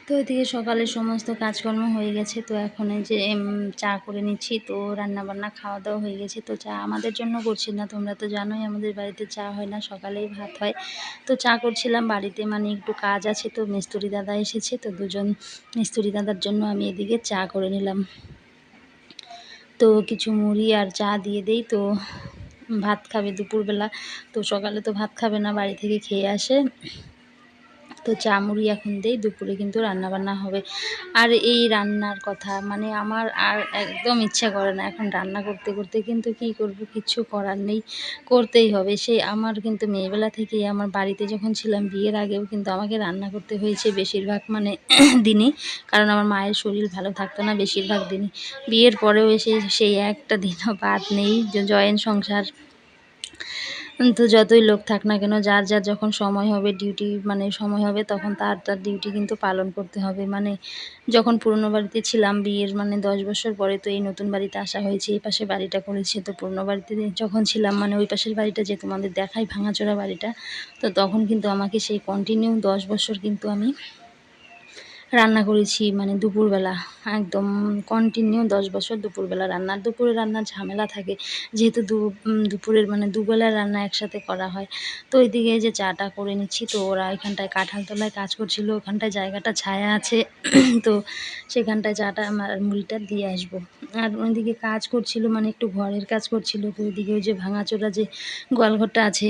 তো এদিকে সকালে সমস্ত কাজকর্ম হয়ে গেছে। তো এখন এই যে চা করে নিচ্ছি। তো রান্নাবান্না খাওয়া-দাওয়া হয়ে গেছে। তো চা আমাদের জন্য করছি না। তোমরা তো জানোই আমাদের বাড়িতে চা হয় না, সকালেই ভাত হয়। তো চা করছিলাম বাড়িতে, মানে একটু কাজ আছে, তো মিস্ত্রি দাদা এসেছে। তো দুজন মিস্ত্রি দাদার জন্য আমি এদিকে চা করে নিলাম। তো কিছু মুড়ি আর চা দিয়ে দেই। তো ভাত খাবে দুপুরবেলা। তো সকালে তো ভাত খাবে না, বাড়ি থেকে খেয়ে আসে। তো চা মুড়ি এখন দেই, দুপুরে কিন্তু রান্নাবান্না হবে। আর এই রান্নার কথা মানে আমার আর একদম ইচ্ছা করে না এখন রান্না করতে করতে, কিন্তু কি করব, কিচ্ছু করার নেই, করতেই হবে। সেই আমার কিন্তু মেয়েবেলা থেকেই, আমার বাড়িতে যখন ছিলাম বিয়ের আগেও কিন্তু আমাকে রান্না করতে হয়েছে বেশিরভাগ মানে দিনই, কারণ আমার মায়ের শরীর ভালো থাকতো না বেশিরভাগ দিনই। বিয়ের পরেও এসে সেই একটা দিনও বাদ নেই। জয়েন্ট সংসার, তো যতই লোক থাক না কেন, যার যার যখন সময় হবে ডিউটি, মানে সময় হবে তখন তার তার ডিউটি কিন্তু পালন করতে হবে। মানে যখন পুরনো বাড়িতে ছিলাম বিয়ের মানে 10 বছর পরে, তো এই নতুন বাড়িতে আসা হয়েছে, এই পাশে বাড়িটা করেছি। তো পুরনো বাড়িতে যখন ছিলাম, মানে ওই পাশের বাড়িটা যে তোমাদের দেখাই ভাঙাচোরা বাড়িটা, তো তখন কিন্তু আমাকে সেই কন্টিনিউ 10 বছর কিন্তু আমি রান্না করেছি, মানে দুপুরবেলা একদম কন্টিনিউ 10 বছর দুপুরবেলা রান্না। দুপুরে রান্নার ঝামেলা থাকে, যেহেতু দুপুরের মানে দুবেলার রান্না একসাথে করা হয়। তো ওইদিকে যে চাটা করে নিচ্ছি, তো ওরা এখানটায় কাঁঠালতলায় কাজ করছিল, ওখানটায় জায়গাটা ছায়া আছে তো সেখানটায় চাটা আমার মুড়িটা দিয়ে আসবো। আর ওইদিকে কাজ করছিল, মানে একটু ঘরের কাজ করছিল। তো ওইদিকে ওই যে ভাঙাচোরা যে গোয়ালঘরটা আছে,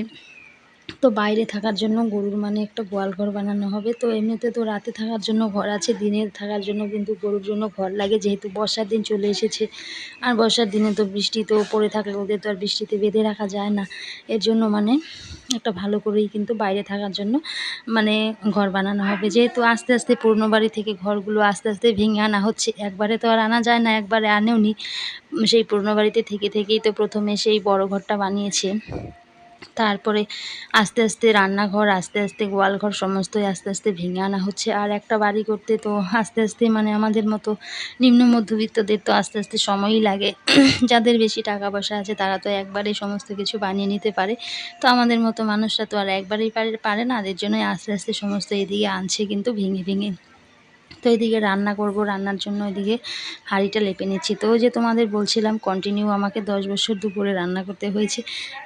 তো বাইরে থাকার জন্য গরুর মানে একটা গোয়াল ঘর বানানো হবে। তো এমনিতে তো রাতে থাকার জন্য ঘর আছে, দিনে থাকার জন্য কিন্তু গরুর জন্য ঘর লাগে, যেহেতু বর্ষার দিন চলে এসেছে। আর বর্ষার দিনে তো বৃষ্টি তো পড়ে থাকলে ওদের তো আর বৃষ্টিতে বেঁধে রাখা যায় না। এর জন্য মানে একটা ভালো করেই কিন্তু বাইরে থাকার জন্য মানে ঘর বানানো হবে। যেহেতু আস্তে আস্তে পুরনো বাড়ি থেকে ঘরগুলো আস্তে আস্তে ভেঙে আনা হচ্ছে, একবারে তো আর আনা যায় না, একবারে আনেও নি। সেই পুরনো বাড়িতে থেকে থেকেই তো প্রথমে সেই বড় ঘরটা বানিয়েছে। তারপরে আস্তে আস্তে রান্নাঘর, আস্তে আস্তে গোয়ালঘর সমস্তই আস্তে আস্তে ভেঙে আনা হচ্ছে। আর একটা বাড়ি করতে তো আস্তে আস্তে মানে আমাদের মতো নিম্ন মধ্যবিত্তদের তো আস্তে আস্তে সময়ই লাগে। যাদের বেশি টাকা পয়সা আছে তারা তো একবারেই সমস্ত কিছু বানিয়ে নিতে পারে। তো আমাদের মতো মানুষরা তো আর একবারেই পারে না, এর জন্যই আস্তে আস্তে সমস্ত এদিকে আনছে কিন্তু ভেঙে ভেঙে। তো এদিকে রান্না করব, রান্নার জন্য এদিকে হাঁড়িটা লেপে নিচ্ছি। তো ওই যে তোমাদের বলছিলাম কন্টিনিউ আমাকে 10 বছর দুপুরে রান্না করতে হয়েছে।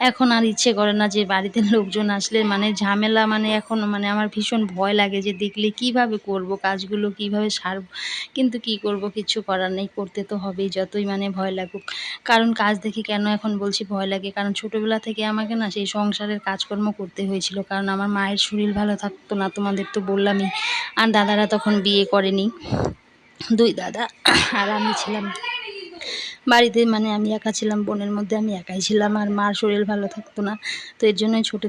এখন আর ইচ্ছে করে না, যে বাড়িতে লোকজন আসলে মানে ঝামেলা, মানে এখন মানে আমার ভীষণ ভয় লাগে যে দেখলে কিভাবে করব কাজগুলো, কিভাবে সারব। কিন্তু কি করব, কিচ্ছু করার নেই, করতে তো হবেই যতই মানে ভয় লাগুক। কারণ কাজ দেখে কেন এখন বলছি ভয় লাগে, কারণ ছোটোবেলা থেকে আমাকে না সেই সংসারের কাজকর্ম করতে হয়েছিল, কারণ আমার মায়ের শরীর ভালো থাকতো না, তোমাদের তো বললামই। আর দাদারা তখন বিয়ে করেনি, 2 দাদা আর আমি ছিলাম বাড়িতে, মানে আমি একা ছিলাম, বোনের মধ্যে আমি একাই ছিলাম। আর মার শরীর ভালো থাকতো না। তো এর জন্যই ছোটো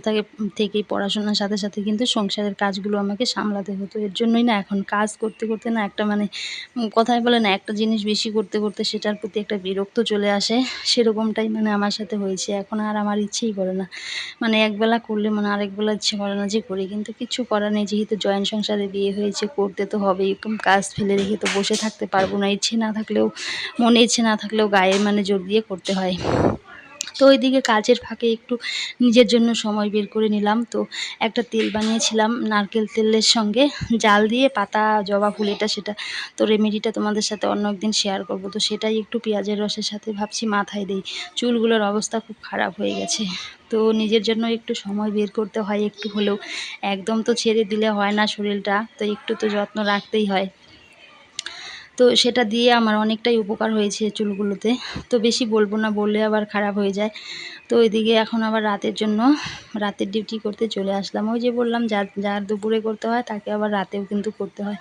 থেকেই পড়াশোনার সাথে সাথে কিন্তু সংসারের কাজগুলো আমাকে সামলাতে হতো। এর জন্যই না এখন কাজ করতে করতে না একটা মানে কথায় বলে না, একটা জিনিস বেশি করতে করতে সেটার প্রতি একটা বিরক্ত চলে আসে, সেরকমটাই মানে আমার সাথে হয়েছে। এখন আর আমার ইচ্ছেই করে না, মানে একবেলা করলে মানে আরেকবেলা ইচ্ছে করে না যে করি, কিন্তু কিচ্ছু করার নেই, যেহেতু জয়েন্ট সংসারে বিয়ে হয়েছে করতে তো হবেই। কাজ ফেলে রেখে তো বসে থাকতে পারবো না, ইচ্ছে না থাকলেও, মনে ইচ্ছে না থাকলেও গায়ে মানে জোর দিয়ে করতে হয়। তো ওইদিকে কাজের ফাঁকে একটু নিজের জন্য সময় বের করে নিলাম। তো একটা তেল বানিয়েছিলাম নারকেল তেলের সঙ্গে জাল দিয়ে, পাতা জবা ফুল, সেটা তো রেমেডিটা তোমাদের সাথে অন্য একদিন শেয়ার করব। তো সেটাই একটু পেঁয়াজের রসের সাথে ভাবছি মাথায় দিই, চুলগুলোর অবস্থা খুব খারাপ হয়ে গেছে। তো নিজের জন্য একটু সময় বের করতে হয় একটু হলেও, একদম তো ছেড়ে দিলে হয় না শরীরটা, তো একটু তো যত্ন রাখতেই হয়। তো সেটা দিয়ে আমার অনেকটাই উপকার হয়েছে চুলগুলোতে। তো বেশি বলবো না, বললে আবার খারাপ হয়ে যায়। তো ওইদিকে এখন আবার রাতের জন্য রাতের ডিউটি করতে চলে আসলাম। ওই যে বললাম যার দুপুরে করতে হয় তাকে আবার রাতেও কিন্তু করতে হয়।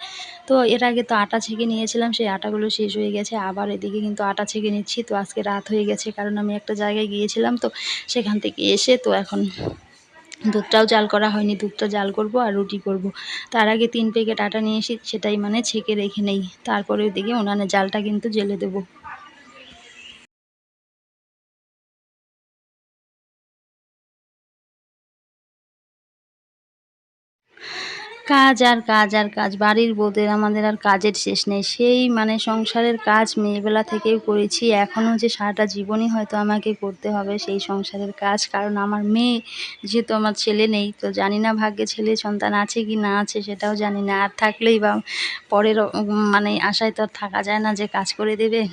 তো এর আগে তো আটা ছেঁকে নিয়েছিলাম, সেই আটাগুলো শেষ হয়ে গেছে, আবার এদিকে কিন্তু আটা ছেঁকে নিচ্ছি। তো আজকে রাত হয়ে গেছে, কারণ আমি একটা জায়গায় গিয়েছিলাম, তো সেখান থেকে এসে তো এখন দুধটাও জাল করা হয়নি, দুধটা জাল করব আর রুটি করব। তার আগে 3 প্যাকেট আটা নিয়ে এসে সেটাই মানে ছেঁকে রেখে নেই, তারপরে ওইদিকে উনানে জালটা কিন্তু জ্বেলে দেবো। কাজ আর কাজ আর কাজ, বাড়ির বউদের আমাদের আর কাজের শেষ নেই। সেই মানে সংসারের কাজ মেয়েবেলা থেকেই করেছি, এখনও যে সারাটা জীবনই হয়তো আমাকে করতে হবে সেই সংসারের কাজ। কারণ আমার মেয়ে, যেহেতু আমার ছেলে নেই, তো জানি না ভাগ্যে ছেলে সন্তান আছে কি না আছে সেটাও জানি না। আর থাকলেই বা পরের মানে আশায় তো আর থাকা যায় না যে কাজ করে দেবে।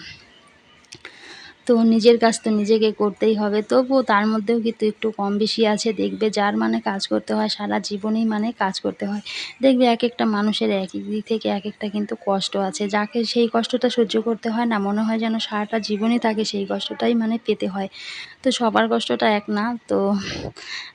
তো নিজের কাজ তো নিজেকে করতেই হবে, তবুও তার মধ্যেও কিন্তু একটু কম বেশি আছে। দেখবে যার মানে কাজ করতে হয় সারা জীবনেই মানে কাজ করতে হয়। দেখবে এক একটা মানুষের এক এক দিক থেকে এক একটা কিন্তু কষ্ট আছে, যাকে সেই কষ্টটা সহ্য করতে হয় না, মনে হয় যেন সারাটা জীবনই তাকে সেই কষ্টটাই মানে পেতে হয়। তো সবার কষ্টটা এক না। তো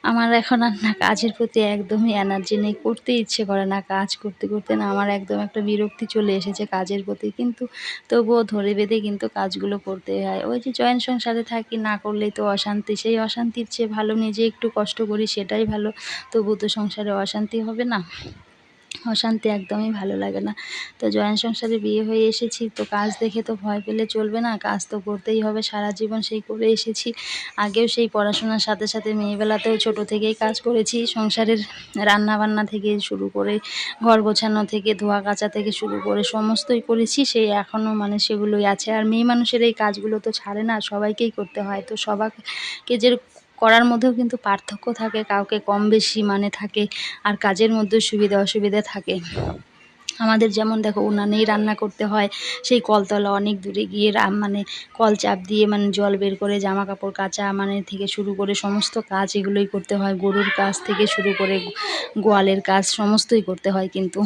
আমার এখন আর না কাজের প্রতি একদমই এনার্জি নেই, করতে ইচ্ছে করে না। কাজ করতে করতে না আমার একদম একটা বিরক্তি চলে এসেছে কাজের প্রতি, কিন্তু তবুও ধরে বেঁধে কিন্তু কাজগুলো করতে হয়। ওই যে জয়েন্ট সংসারে থাকি, না করলেই তো অশান্তি, সেই অশান্তির চেয়ে ভালো নিজে একটু কষ্ট করি সেটাই ভালো। তবু তো সংসারে অশান্তি হবে না, অশান্তি একদমই ভালো লাগে না। তো জয়েন্ট সংসারে বিয়ে হয়ে এসেছি, তো কাজ দেখে তো ভয় পেলে চলবে না, কাজ তো করতেই হবে, সারা জীবন সেই করে এসেছি। আগেও সেই পড়াশোনার সাথে সাথে মেয়েবেলাতেও ছোটো থেকেই কাজ করেছি, সংসারের রান্নাবান্না থেকে শুরু করে ঘর গোছানো থেকে ধোয়া কাচা থেকে শুরু করে সমস্তই করেছি, সেই এখনও মানে সেগুলোই আছে। আর মেয়ে মানুষের এই কাজগুলো তো ছাড়ে না, সবাইকেই করতে হয়। তো সবাইকে যে করার মধ্যেও কিন্তু পার্থক্য থাকে, কাউকে কম বেশি মানে থাকে, আর কাজের মধ্যে সুবিধা অসুবিধা থাকে। আমাদের যেমন দেখো উনানেই রান্না করতে হয়, সেই কলতলা অনেক দূরে গিয়ে মানে কল চাপ দিয়ে মানে জল বের করে জামা কাপড় কাচা মানে থেকে শুরু করে সমস্ত কাজ এগুলোই করতে হয়। গরুর কাজ থেকে শুরু করে গোয়ালের কাজ সমস্তই করতে হয় কিন্তু।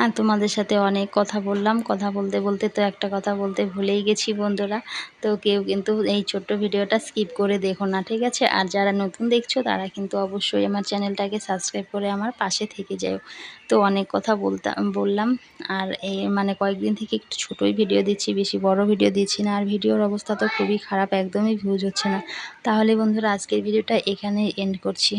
আর তোমাদের সাথে অনেক কথা বললাম, কথা বলতে বলতে তো একটা কথা বলতে ভুলেই গেছি বন্ধুরা। তো কেউ কিন্তু এই ছোট্ট ভিডিওটা স্কিপ করে দেখো না, ঠিক আছে? আর যারা নতুন দেখছো তারা কিন্তু অবশ্যই আমার চ্যানেলটাকে সাবস্ক্রাইব করে আমার পাশে থেকে যাও। তো অনেক কথা বললাম। আর এই মানে কয়েকদিন থেকে একটু ছোটোই ভিডিও দিচ্ছি, বেশি বড় ভিডিও দিচ্ছি না। আর ভিডিওর অবস্থা তো খুবই খারাপ, একদমই ভিউজ হচ্ছে না। তাহলে বন্ধুরা আজকের ভিডিওটা এখানেই এন্ড করছি।